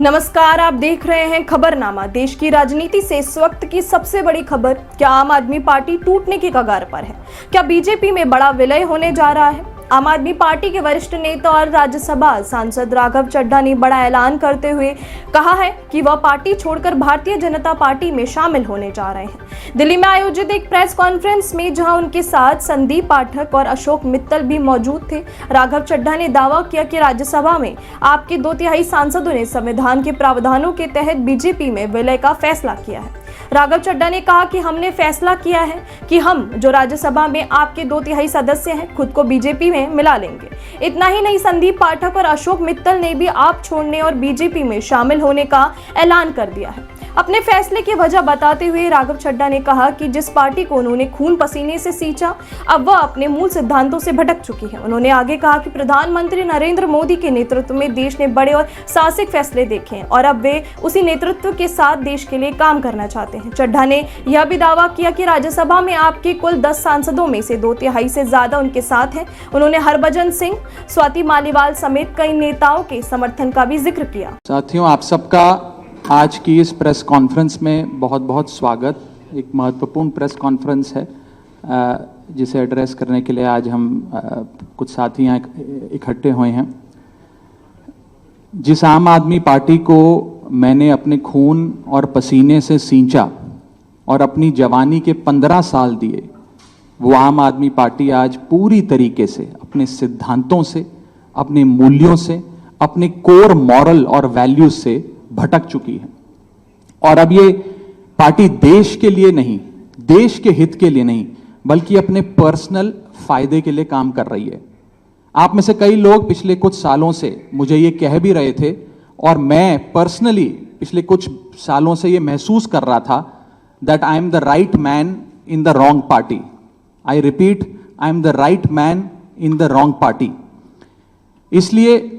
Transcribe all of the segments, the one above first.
नमस्कार, आप देख रहे हैं खबरनामा। देश की राजनीति से इस वक्त की सबसे बड़ी खबर, क्या आम आदमी पार्टी टूटने की कगार पर है? क्या बीजेपी में बड़ा विलय होने जा रहा है? आम आदमी पार्टी के वरिष्ठ नेता और राज्यसभा सांसद राघव चड्ढा ने बड़ा ऐलान करते हुए कहा है कि वह पार्टी छोड़कर भारतीय जनता पार्टी में शामिल होने जा रहे हैं। दिल्ली में आयोजित एक प्रेस कॉन्फ्रेंस में जहां उनके साथ संदीप पाठक और अशोक मित्तल भी मौजूद थे, राघव चड्ढा ने दावा किया कि राज्यसभा में आपके 2/3 सांसदों ने संविधान के प्रावधानों के तहत बीजेपी में विलय का फैसला किया है। राघव चड्ढा ने कहा कि हमने फैसला किया है कि हम जो राज्यसभा में आपके 2/3 सदस्य हैं, खुद को बीजेपी में मिला लेंगे। इतना ही नहीं, संदीप पाठक और अशोक मित्तल ने भी आप छोड़ने और बीजेपी में शामिल होने का ऐलान कर दिया है। अपने फैसले की वजह बताते हुए राघव चड्ढा ने कहा कि जिस पार्टी को उन्होंने खून पसीने से सींचा, अब वह अपने मूल सिद्धांतों से भटक चुकी है। उन्होंने आगे कहा कि प्रधानमंत्री नरेंद्र मोदी के नेतृत्व में देश ने बड़े और साहसिक फैसले देखे हैं और अब वे उसी नेतृत्व के साथ देश के लिए काम करना चाहते हैं। चड्ढा ने यह भी दावा किया कि राज्यसभा में आपके कुल 10 सांसदों में से 2/3 से ज्यादा उनके साथ हैं। उन्होंने हरभजन सिंह, स्वाति मालीवाल समेत कई नेताओं के समर्थन का भी जिक्र किया। साथियों, आप सबका आज की इस प्रेस कॉन्फ्रेंस में बहुत बहुत स्वागत। एक महत्वपूर्ण प्रेस कॉन्फ्रेंस है जिसे एड्रेस करने के लिए आज हम कुछ साथी यहाँ इकट्ठे हुए हैं। जिस आम आदमी पार्टी को मैंने अपने खून और पसीने से सींचा और अपनी जवानी के 15 साल दिए, वो आम आदमी पार्टी आज पूरी तरीके से अपने सिद्धांतों से, अपने मूल्यों से, अपने कोर मॉरल और वैल्यूज से भटक चुकी है। और अब ये पार्टी देश के लिए नहीं, देश के हित के लिए नहीं, बल्कि अपने पर्सनल फायदे के लिए काम कर रही है। आप में से कई लोग पिछले कुछ सालों से मुझे ये कह भी रहे थे और मैं पर्सनली पिछले कुछ सालों से ये महसूस कर रहा था that I am the right man in the wrong party. I repeat, I am the right man in the wrong party. इसलिए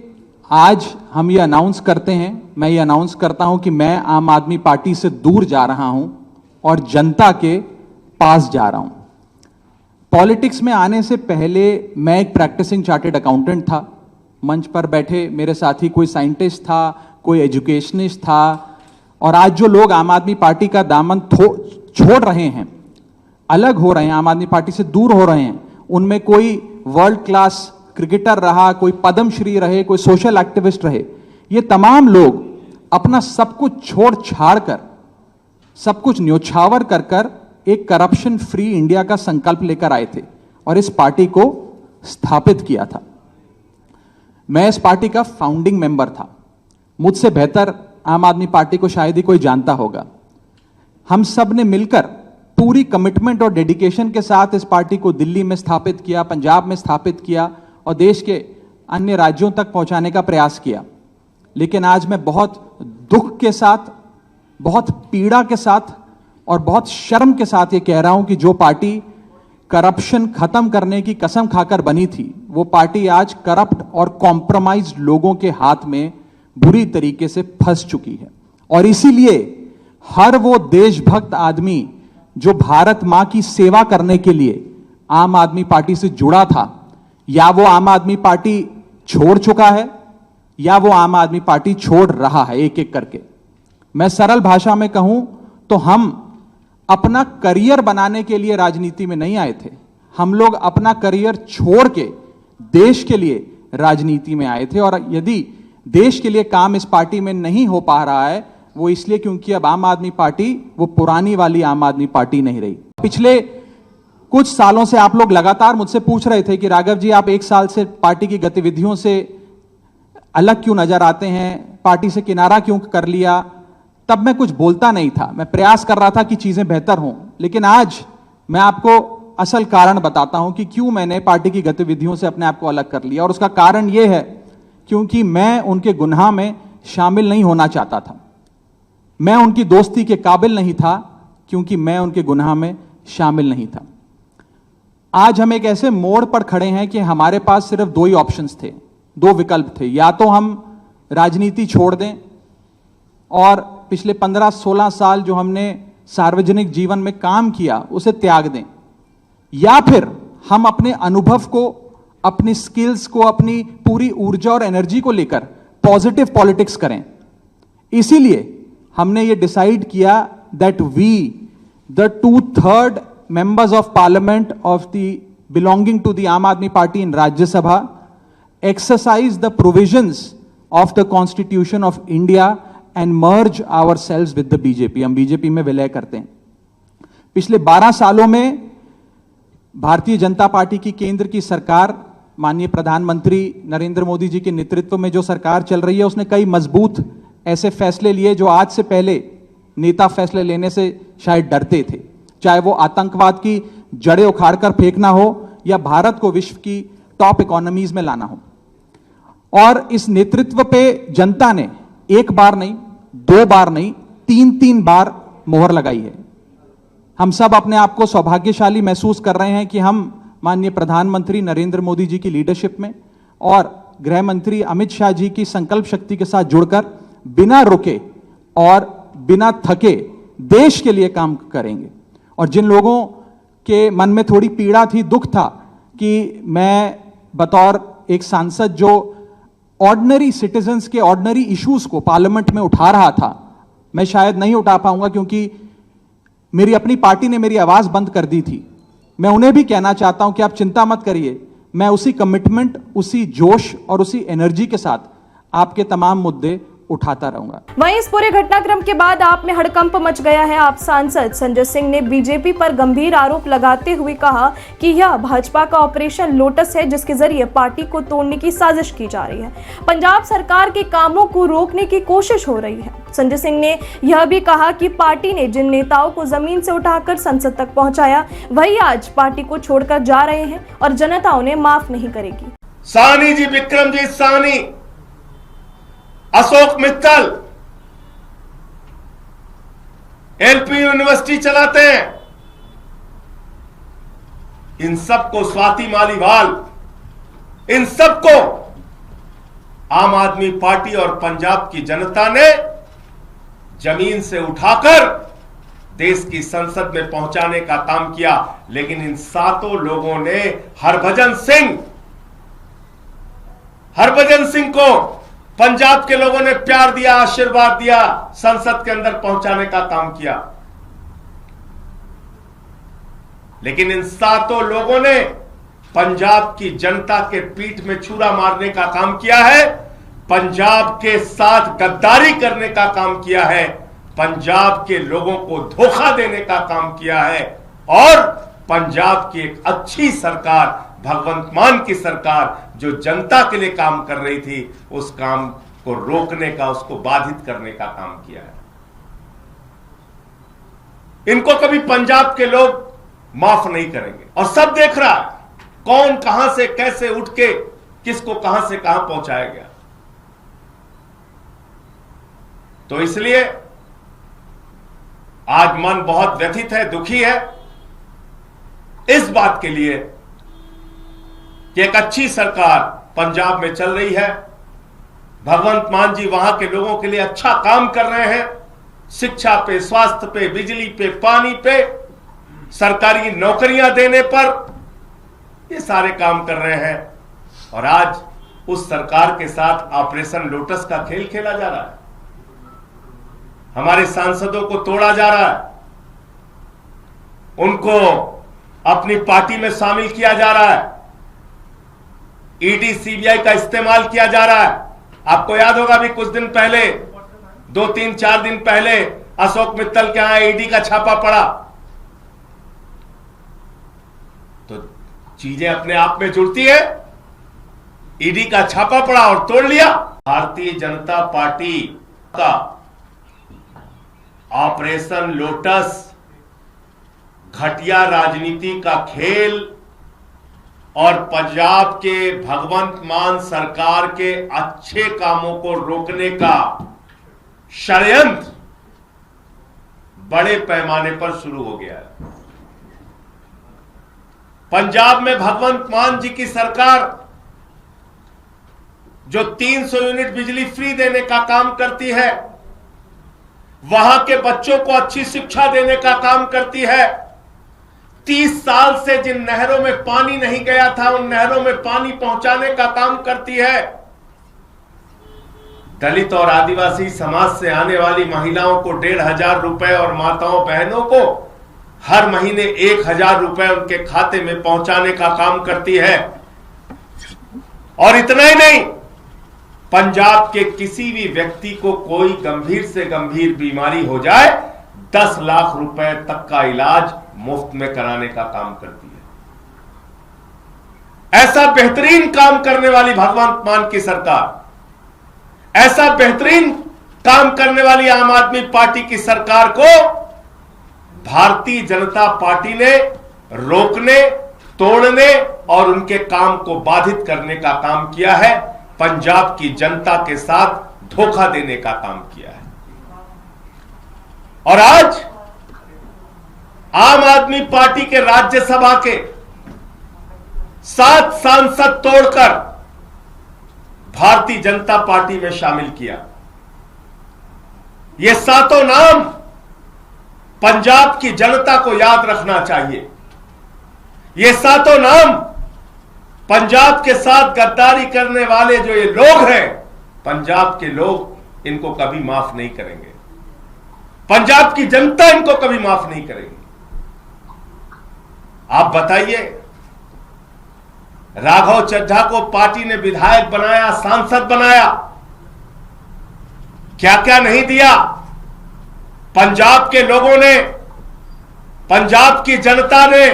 आज हम ये अनाउंस करते हैं, मैं ये अनाउंस करता हूं कि मैं आम आदमी पार्टी से दूर जा रहा हूं और जनता के पास जा रहा हूं। पॉलिटिक्स में आने से पहले मैं एक प्रैक्टिसिंग चार्टर्ड अकाउंटेंट था। मंच पर बैठे मेरे साथी कोई साइंटिस्ट था, कोई एजुकेशनिस्ट था, और आज जो लोग आम आदमी पार्टी का दामन छोड़ रहे हैं, अलग हो रहे हैं, आम आदमी पार्टी से दूर हो रहे हैं, उनमें कोई वर्ल्ड क्लास क्रिकेटर रहा, कोई पद्मश्री रहे, कोई सोशल एक्टिविस्ट रहे, ये तमाम लोग अपना सब कुछ छोड़ छाड़ कर, सब कुछ न्योछावर कर कर एक करप्शन फ्री इंडिया का संकल्प लेकर आए थे और इस पार्टी को स्थापित किया था। मैं इस पार्टी का फाउंडिंग मेंबर था। मुझसे बेहतर आम आदमी पार्टी को शायद ही कोई जानता होगा। हम सब ने मिलकर पूरी कमिटमेंट और डेडिकेशन के साथ इस पार्टी को दिल्ली में स्थापित किया, पंजाब में स्थापित किया और देश के अन्य राज्यों तक पहुंचाने का प्रयास किया। लेकिन आज मैं बहुत दुख के साथ, बहुत पीड़ा के साथ और बहुत शर्म के साथ ये कह रहा हूं कि जो पार्टी करप्शन खत्म करने की कसम खाकर बनी थी, वो पार्टी आज करप्ट और कॉम्प्रोमाइज्ड लोगों के हाथ में बुरी तरीके से फंस चुकी है। और इसीलिए हर वो देशभक्त आदमी जो भारत मां की सेवा करने के लिए आम आदमी पार्टी से जुड़ा था, या वो आम आदमी पार्टी छोड़ चुका है या वो आम आदमी पार्टी छोड़ रहा है, एक एक करके। मैं सरल भाषा में कहूं तो हम अपना करियर बनाने के लिए राजनीति में नहीं आए थे। हम लोग अपना करियर छोड़ के देश के लिए राजनीति में आए थे। और यदि देश के लिए काम इस पार्टी में नहीं हो पा रहा है, वो इसलिए क्योंकि अब आम आदमी पार्टी वो पुरानी वाली आम आदमी पार्टी नहीं रही। पिछले कुछ सालों से आप लोग लगातार मुझसे पूछ रहे थे कि राघव जी, आप 1 साल से पार्टी की गतिविधियों से अलग क्यों नजर आते हैं, पार्टी से किनारा क्यों कर लिया। तब मैं कुछ बोलता नहीं था, मैं प्रयास कर रहा था कि चीजें बेहतर हों। लेकिन आज मैं आपको असल कारण बताता हूं कि क्यों मैंने पार्टी की गतिविधियों से अपने आप को अलग कर लिया। और उसका कारण यह है क्योंकि मैं उनके गुनाह में शामिल नहीं होना चाहता था। मैं उनकी दोस्ती के काबिल नहीं था क्योंकि मैं उनके गुनाह में शामिल नहीं था। आज हम एक ऐसे मोड़ पर खड़े हैं कि हमारे पास सिर्फ 2 ही ऑप्शंस थे, 2 विकल्प थे। या तो हम राजनीति छोड़ दें और पिछले 15-16 साल जो हमने सार्वजनिक जीवन में काम किया उसे त्याग दें, या फिर हम अपने अनुभव को, अपनी स्किल्स को, अपनी पूरी ऊर्जा और एनर्जी को लेकर पॉजिटिव पॉलिटिक्स करें। इसीलिए हमने ये डिसाइड किया that we the 2/3 members of parliament of the belonging to the Aam Aadmi Party in Rajya Sabha exercise the provisions of the Constitution of India and merge ourselves with the BJP. हम BJP में विलय करते हैं। पिछले 12 सालों में Bharatiya Janata party की केंद्र की सरकार, माननीय प्रधानमंत्री नरेंद्र मोदी जी के नेतृत्व में जो सरकार चल रही है, उसने कई मजबूत ऐसे फैसले लिए जो आज से पहले नेता फैसले लेने से शायद डरते थे, चाहे वो आतंकवाद की जड़ें उखाड़कर फेंकना हो या भारत को विश्व की टॉप इकोनॉमीज में लाना हो। और इस नेतृत्व पे जनता ने एक बार नहीं, 2 बार नहीं, 3 बार मोहर लगाई है। हम सब अपने आप को सौभाग्यशाली महसूस कर रहे हैं कि हम माननीय प्रधानमंत्री नरेंद्र मोदी जी की लीडरशिप में और गृह मंत्री अमित शाह जी की संकल्प शक्ति के साथ जुड़कर बिना रुके और बिना थके देश के लिए काम करेंगे। और जिन लोगों के मन में थोड़ी पीड़ा थी, दुख था कि मैं बतौर एक सांसद जो ऑर्डिनरी सिटीजन्स के ऑर्डिनरी इश्यूज को पार्लियामेंट में उठा रहा था, मैं शायद नहीं उठा पाऊंगा क्योंकि मेरी अपनी पार्टी ने मेरी आवाज बंद कर दी थी। मैं उन्हें भी कहना चाहता हूं कि आप चिंता मत करिए, मैं उसी कमिटमेंट, उसी जोश और उसी एनर्जी के साथ आपके तमाम मुद्दे उठाता रहूंगा। वहीं इस पूरे घटनाक्रम के बाद आप में हड़कंप मच गया है। आप सांसद संजय सिंह ने बीजेपी पर गंभीर आरोप लगाते हुए कहा कि यह भाजपा का ऑपरेशन लोटस है, जिसके जरिए पार्टी को तोड़ने की साजिश की जा रही है। पंजाब सरकार के कामों को रोकने की कोशिश हो रही है। संजय सिंह ने यह भी कहा कि पार्टी ने जिन नेताओं को जमीन से उठाकर संसद तक पहुंचाया, वही आज पार्टी को छोड़कर जा रहे हैं और जनता उन्हें माफ नहीं करेगी। साहनी जी, विक्रमजीत साहनी, अशोक मित्तल एलपी यूनिवर्सिटी चलाते हैं, इन सबको, स्वाति मालीवाल, इन सबको आम आदमी पार्टी और पंजाब की जनता ने जमीन से उठाकर देश की संसद में पहुंचाने का काम किया। लेकिन इन 7 लोगों ने हरभजन सिंह को पंजाब के लोगों ने प्यार दिया, आशीर्वाद दिया, संसद के अंदर पहुंचाने का काम किया। लेकिन इन 7 लोगों ने पंजाब की जनता के पीठ में छुरा मारने का काम किया है, पंजाब के साथ गद्दारी करने का काम किया है, पंजाब के लोगों को धोखा देने का काम किया है और पंजाब की एक अच्छी सरकार, भगवंत मान की सरकार जो जनता के लिए काम कर रही थी, उस काम को रोकने का, उसको बाधित करने का काम किया है। इनको कभी पंजाब के लोग माफ नहीं करेंगे और सब देख रहा है कौन कहां से कैसे उठ के किसको कहां से कहां पहुंचाया गया। तो इसलिए आज मन बहुत व्यथित है, दुखी है इस बात के लिए कि एक अच्छी सरकार पंजाब में चल रही है, भगवंत मान जी वहां के लोगों के लिए अच्छा काम कर रहे हैं, शिक्षा पे, स्वास्थ्य पे, बिजली पे, पानी पे, सरकारी नौकरियां देने पर, ये सारे काम कर रहे हैं। और आज उस सरकार के साथ ऑपरेशन लोटस का खेल खेला जा रहा है, हमारे सांसदों को तोड़ा जा रहा है, उनको अपनी पार्टी में शामिल किया जा रहा है, ईडी सीबीआई का इस्तेमाल किया जा रहा है। आपको याद होगा भी कुछ दिन पहले, 2-3-4 दिन पहले अशोक मित्तल के यहां ईडी का छापा पड़ा। तो चीजें अपने आप में जुड़ती है, ईडी का छापा पड़ा और तोड़ लिया। भारतीय जनता पार्टी का ऑपरेशन लोटस घटिया राजनीति का खेल और पंजाब के भगवंत मान सरकार के अच्छे कामों को रोकने का षड्यंत्र बड़े पैमाने पर शुरू हो गया है। पंजाब में भगवंत मान जी की सरकार जो 300 यूनिट बिजली फ्री देने का काम करती है, वहां के बच्चों को अच्छी शिक्षा देने का काम करती है, 30 साल से जिन नहरों में पानी नहीं गया था उन नहरों में पानी पहुंचाने का काम करती है, दलित और आदिवासी समाज से आने वाली महिलाओं को 1,500 रुपए और माताओं बहनों को हर महीने 1,000 रुपए उनके खाते में पहुंचाने का काम करती है। और इतना ही नहीं, पंजाब के किसी भी व्यक्ति को कोई गंभीर से गंभीर बीमारी हो जाए 10 लाख रुपए तक का इलाज मुफ्त में कराने का काम करती है। ऐसा बेहतरीन काम करने वाली भगवंत मान की सरकार, ऐसा बेहतरीन काम करने वाली आम आदमी पार्टी की सरकार को भारतीय जनता पार्टी ने रोकने, तोड़ने और उनके काम को बाधित करने का काम किया है। पंजाब की जनता के साथ धोखा देने का काम किया है। और आज आम आदमी पार्टी के राज्यसभा के 7 सांसद तोड़कर भारतीय जनता पार्टी में शामिल किया। ये 7 नाम पंजाब की जनता को याद रखना चाहिए। ये 7 नाम पंजाब के साथ गद्दारी करने वाले जो ये लोग हैं, पंजाब के लोग इनको कभी माफ नहीं करेंगे। पंजाब की जनता इनको कभी माफ नहीं करेगी। आप बताइए, राघव चड्ढा को पार्टी ने विधायक बनाया, सांसद बनाया, क्या क्या नहीं दिया। पंजाब के लोगों ने, पंजाब की जनता ने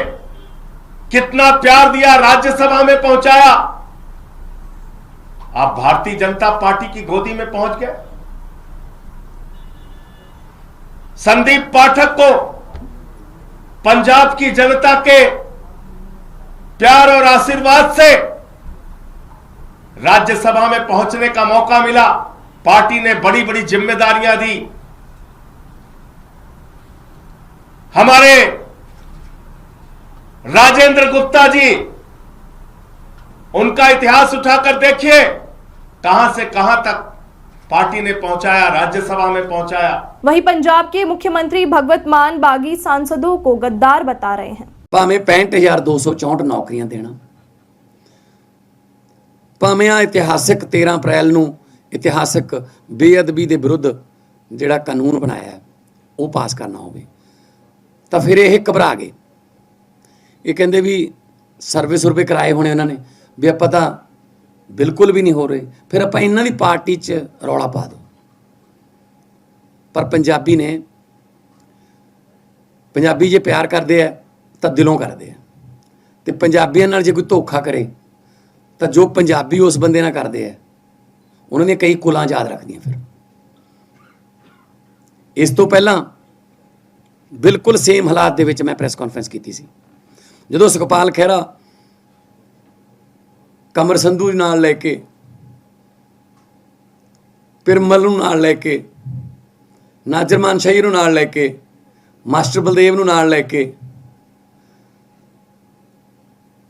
कितना प्यार दिया, राज्यसभा में पहुंचाया। आप भारतीय जनता पार्टी की गोदी में पहुंच गए। संदीप पाठक को पंजाब की जनता के प्यार और आशीर्वाद से राज्यसभा में पहुंचने का मौका मिला। पार्टी ने बड़ी बड़ी जिम्मेदारियां दी। हमारे राजेंद्र गुप्ता जी, उनका इतिहास उठाकर देखिए, कहां से कहां तक पार्टी ने पहुंचाया, राज्यसभा में पहुंचाया। वहीं पंजाब के मुख्यमंत्री भगवंत मान बागी सांसदों को गद्दार बता रहे हैं। भावें 65,264 नौकरियां देना, भावें आ इतिहासिक 13 अप्रैल ਨੂੰ इतिहासिक बेअदबी ਦੇ ਵਿਰੁੱਧ ਜਿਹੜਾ ਕਾਨੂੰਨ ਬਣਾਇਆ ਹੈ ਉਹ ਪਾਸ ਕਰਨਾ ਹੋਵੇ, ਤਾਂ ਫਿਰ ਇਹ ਘਬਰਾ ਗਏ। ਇਹ ਕਹਿੰਦੇ ਵੀ ਸਰਵੇ ਕਰਾਏ ਹੋਣੇ ਉਹਨਾਂ ਨੇ ਵੀ ਆਪਾਂ ਤਾਂ ਬਿਲਕੁਲ ਵੀ ਨਹੀਂ ਹੋ ਰਹੇ, ਫਿਰ ਆਪਾਂ ਇਹਨਾਂ ਦੀ ਪਾਰਟੀ 'ਚ ਰੌਲਾ ਪਾ ਦਿਓ। ਪਰ ਪੰਜਾਬੀ ਨੇ, ਪੰਜਾਬੀ ਜੇ ਪਿਆਰ ਕਰਦੇ ਆ ਤਾਂ ਦਿਲੋਂ ਕਰਦੇ ਆ, ਤੇ ਪੰਜਾਬੀਆਂ ਨਾਲ ਜੇ ਕੋਈ ਧੋਖਾ ਕਰੇ ਤਾਂ ਜੋ ਪੰਜਾਬੀ ਉਸ ਬੰਦੇ ਨਾਲ ਕਰਦੇ ਆ ਉਹਨਾਂ ਦੀਆਂ ਕਈ ਕੁਲਾਂ ਯਾਦ ਰੱਖਦੀਆਂ। ਫਿਰ ਇਸ ਤੋਂ ਪਹਿਲਾਂ ਬਿਲਕੁਲ ਸੇਮ ਹਾਲਾਤ ਦੇ ਵਿੱਚ ਮੈਂ ਪ੍ਰੈਸ ਕਾਨਫਰੰਸ ਕੀਤੀ ਸੀ, ਜਦੋਂ ਸੁਖਪਾਲ ਖਹਿਰਾ ਕਮਰ ਸੰਧੂ ਨਾਲ ਲੈ ਕੇ, ਪਿਰਮਲ ਨੂੰ ਨਾਲ ਲੈ ਕੇ, ਨਾਜ਼ਰ ਮਾਨਸ਼ਾਹੀ ਨੂੰ ਨਾਲ ਲੈ ਕੇ, ਮਾਸਟਰ ਬਲਦੇਵ ਨੂੰ ਨਾਲ ਲੈ ਕੇ,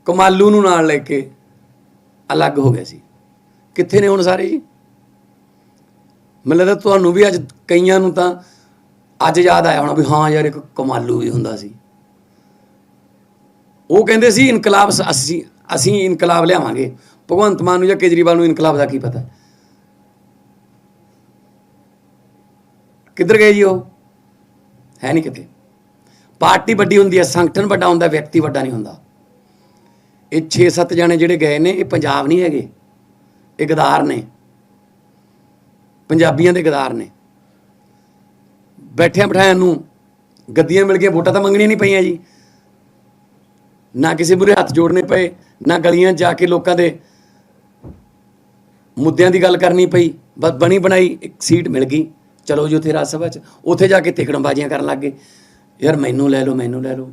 ਕਮਾਲੂ ਨੂੰ ਨਾਲ ਲੈ ਕੇ ਅਲੱਗ ਹੋ ਗਿਆ ਸੀ। ਕਿੱਥੇ ਨੇ ਹੁਣ ਸਾਰੇ ਜੀ? ਮੈਨੂੰ ਲੱਗਦਾ ਤੁਹਾਨੂੰ ਵੀ ਅੱਜ ਕਈਆਂ ਨੂੰ ਤਾਂ ਅੱਜ ਯਾਦ ਆਇਆ ਹੋਣਾ ਵੀ ਹਾਂ ਯਾਰ ਇੱਕ ਕਮਾਲੂ ਵੀ ਹੁੰਦਾ ਸੀ। ਉਹ ਕਹਿੰਦੇ ਸੀ ਇਨਕਲਾਬ ਅਸੀਂ ਇਨਕਲਾਬ ਲਿਆਵਾਂਗੇ। ਭਗਵੰਤ ਮਾਨ ਨੂੰ ਜਾਂ ਕੇਜਰੀਵਾਲ ਨੂੰ ਇਨਕਲਾਬ ਦਾ ਕੀ ਪਤਾ? ਕਿੱਧਰ ਗਏ ਜੀ? ਉਹ ਹੈ ਨਹੀਂ ਕਿਤੇ। ਪਾਰਟੀ ਵੱਡੀ ਹੁੰਦੀ ਹੈ, ਸੰਗਠਨ ਵੱਡਾ ਹੁੰਦਾ, ਵਿਅਕਤੀ ਵੱਡਾ ਨਹੀਂ ਹੁੰਦਾ। ਇਹ 6-7 ਜਾਣੇ ਜਿਹੜੇ ਗਏ ਨੇ, ਇਹ ਪੰਜਾਬ ਨਹੀਂ ਹੈਗੇ, ਇਹ ਗਦਾਰ ਨੇ, ਪੰਜਾਬੀਆਂ ਦੇ ਗਦਾਰ ਨੇ। ਬੈਠਿਆਂ ਬਿਠਾਇਆਂ ਨੂੰ ਗੱਦੀਆਂ ਮਿਲ ਗਈਆਂ, ਵੋਟਾਂ ਤਾਂ ਮੰਗਣੀਆਂ ਨਹੀਂ ਪਈਆਂ ਜੀ, ਨਾ ਕਿਸੇ ਮੂਹਰੇ ਹੱਥ ਜੋੜਨੇ ਪਏ, ਨਾ ਗਲੀਆਂ ਜਾ ਕੇ ਲੋਕਾਂ ਦੇ ਮੁੱਦਿਆਂ ਦੀ ਗੱਲ ਕਰਨੀ ਪਈ। ਬਸ ਬਣੀ ਬਣਾਈ ਇੱਕ ਸੀਟ ਮਿਲ ਗਈ, ਚਲੋ ਜੀ ਉੱਥੇ ਰਾਜ ਸਭਾ 'ਚ, ਉੱਥੇ ਜਾ ਕੇ ਤਿਕੜਮਬਾਜ਼ੀਆਂ ਕਰਨ ਲੱਗ ਗਏ, ਯਾਰ ਮੈਨੂੰ ਲੈ ਲਓ, ਮੈਨੂੰ ਲੈ ਲਓ।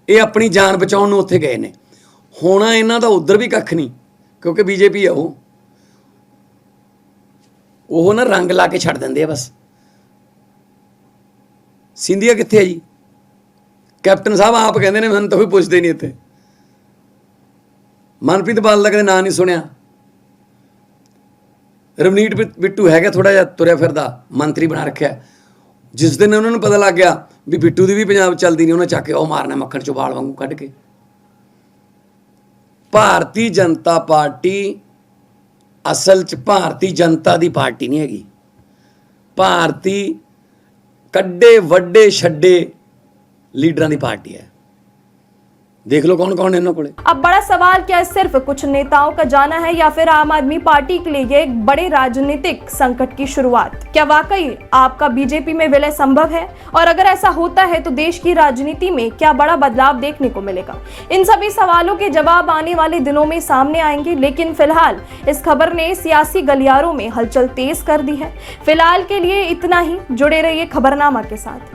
ਇਹ ਆਪਣੀ ਜਾਨ ਬਚਾਉਣ ਨੂੰ ਉੱਥੇ ਗਏ ਨੇ। ਹੋਣਾ ਇਹਨਾਂ ਦਾ ਉੱਧਰ ਵੀ ਕੱਖ ਨਹੀਂ, ਕਿਉਂਕਿ ਬੀਜੇਪੀ ਆ ਉਹ ਨਾ ਰੰਗ ਲਾ ਕੇ ਛੱਡ ਦਿੰਦੇ ਆ ਬਸ। ਸਿੰਧੀਆ ਕਿੱਥੇ ਹੈ ਜੀ? ਕੈਪਟਨ ਸਾਹਿਬ ਆਪ ਕਹਿੰਦੇ ਨੇ ਮੈਨੂੰ ਤਾਂ ਕੋਈ ਪੁੱਛਦੇ ਨਹੀਂ ਇੱਥੇ। ਮਨਪ੍ਰੀਤ ਬਾਦਲ ਦਾ ਕਦੇ ਨਾਂ ਨਹੀਂ ਸੁਣਿਆ। ਰਵਨੀਤ ਬਿੱਟੂ ਹੈਗਾ ਥੋੜਾ ਜਿਹਾ ਤੁਰਿਆ ਫਿਰਦਾ, ਮੰਤਰੀ ਬਣਾ ਰੱਖਿਆ। ਜਿਸ ਦਿਨ ਉਹਨਾਂ ਨੂੰ ਪਤਾ ਲੱਗ ਗਿਆ ਵੀ ਬਿੱਟੂ ਦੀ ਵੀ ਪੰਜਾਬ ਚੱਲਦੀ ਨਹੀਂ, ਉਹਨਾਂ ਚੱਕ ਕੇ ਉਹ ਮਾਰਨਾ ਮੱਖਣ ਚੋਂ ਵਾਲ ਵਾਂਗੂ ਕੱਢ ਕੇ। ਭਾਰਤੀ ਜਨਤਾ ਪਾਰਟੀ ਅਸਲ 'ਚ ਭਾਰਤੀ ਜਨਤਾ ਦੀ ਪਾਰਟੀ ਨਹੀਂ ਹੈਗੀ। ਭਾਰਤੀ ਕੱਡੇ ਵੱਡੇ ਛੱਡੇ ਲੀਡਰਾਂ ਦੀ ਪਾर्टी है। देख लो कौन कौन है इन्होंने कोले। अब बड़ा सवाल क्या है, सिर्फ कुछ नेताओं का जाना है या फिर आम आदमी पार्टी के लिए ये एक बड़े राजनीतिक संकट की शुरुआत? क्या वाकई आपका बीजेपी में विलय संभव है? और अगर ऐसा होता है तो देश की राजनीति में क्या बड़ा बदलाव देखने को मिलेगा? इन सभी सवालों के जवाब आने वाले दिनों में सामने आएंगे, लेकिन फिलहाल इस खबर ने सियासी गलियारों में हलचल तेज कर दी है। फिलहाल के लिए इतना ही। जुड़े रहिए खबरनामा के साथ।